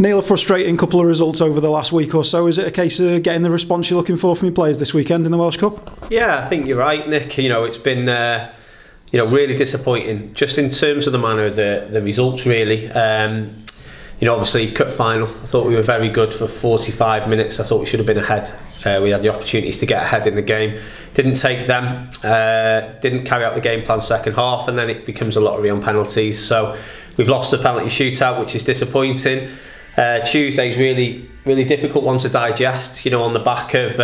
Neil, a frustrating couple of results over the last week or so. Is it a case of getting the response you're looking for from your players this weekend in the Welsh Cup? Yeah, I think you're right, Nick. It's been really disappointing just in terms of the manner of the results, really. Obviously, cup final, I thought we were very good for 45 minutes. I thought we should have been ahead. We had the opportunities to get ahead in the game. Didn't take them, didn't carry out the game plan second half, and then it becomes a lottery on penalties. So we've lost the penalty shootout, which is disappointing. Tuesday's really difficult one to digest, on the back of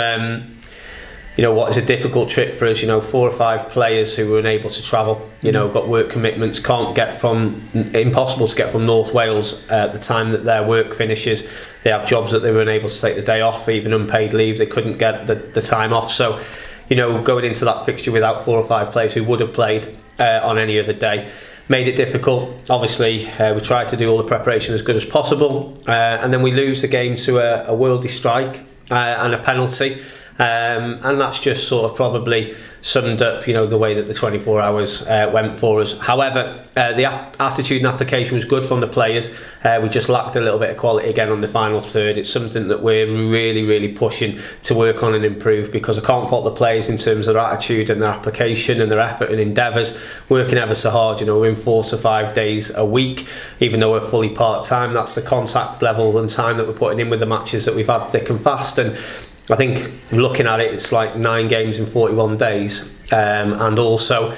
what is a difficult trip for us. 4 or 5 players who were unable to travel, got work commitments, impossible to get from North Wales at the time that their work finishes. They have jobs that they were unable to take the day off, even unpaid leave, they couldn't get the time off. So, going into that fixture without 4 or 5 players who would have played on any other day made it difficult. Obviously, we tried to do all the preparation as good as possible, and then we lose the game to a worldly strike and a penalty. And that's just sort of probably summed up, the way that the 24 hours went for us. However, the attitude and application was good from the players. We just lacked a little bit of quality again on the final third. It's something that we're really pushing to work on and improve, because I can't fault the players in terms of their attitude and their application and their effort and endeavours, working ever so hard. We're in 4 to 5 days a week, even though we're fully part-time. That's the contact level and time that we're putting in with the matches that we've had thick and fast. And I think looking at it, it's like 9 games in 41 days, and also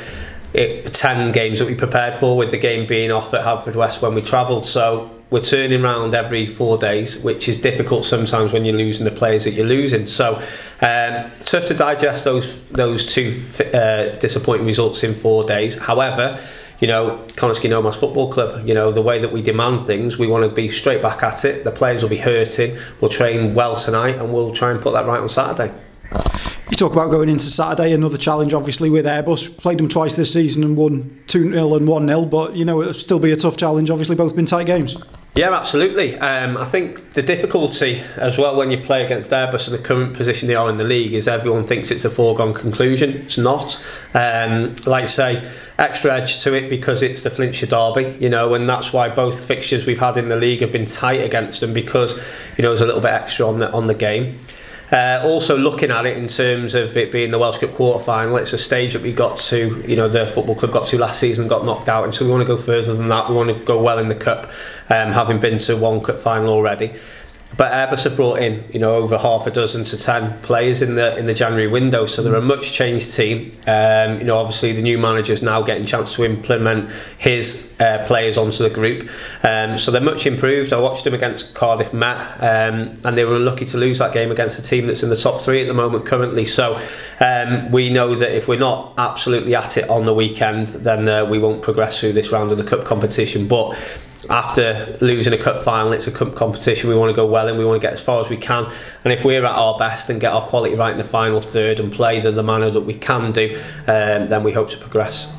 10 games that we prepared for, with the game being off at Haverfordwest when we travelled. So we're turning around every 4 days, which is difficult sometimes when you're losing the players that you're losing. So tough to digest those 2 disappointing results in 4 days. However, Connah Nomads Football Club, the way that we demand things, we want to be straight back at it. The players will be hurting. We'll train well tonight, and we'll try and put that right on Saturday. You talk about going into Saturday, another challenge obviously with Airbus. Played them twice this season and won 2-0 and 1-0, but it'll still be a tough challenge. Obviously both been tight games. Yeah, absolutely. I think the difficulty as well when you play against Airbus in the current position they are in the league is everyone thinks it's a foregone conclusion. It's not. Like I say, extra edge to it because it's the Flintshire derby, and that's why both fixtures we've had in the league have been tight against them, because there's a little bit extra on the game. Also looking at it in terms of it being the Welsh Cup quarter-final, it's a stage that we got to, the football club got to last season and got knocked out, and so we want to go further than that. We want to go well in the Cup, having been to 1 Cup final already. But Airbus have brought in, over half a dozen to 10 players in the January window, so they're a much changed team. Obviously the new manager's now getting a chance to implement his players onto the group, so they're much improved. I watched them against Cardiff Met, and they were unlucky to lose that game against a team that's in the top 3 at the moment currently. So we know that if we're not absolutely at it on the weekend, then we won't progress through this round of the Cup competition. But after losing a cup final, it's a cup competition. We want to go well and we want to get as far as we can, and if we're at our best and get our quality right in the final third and play the manner that we can do, then we hope to progress.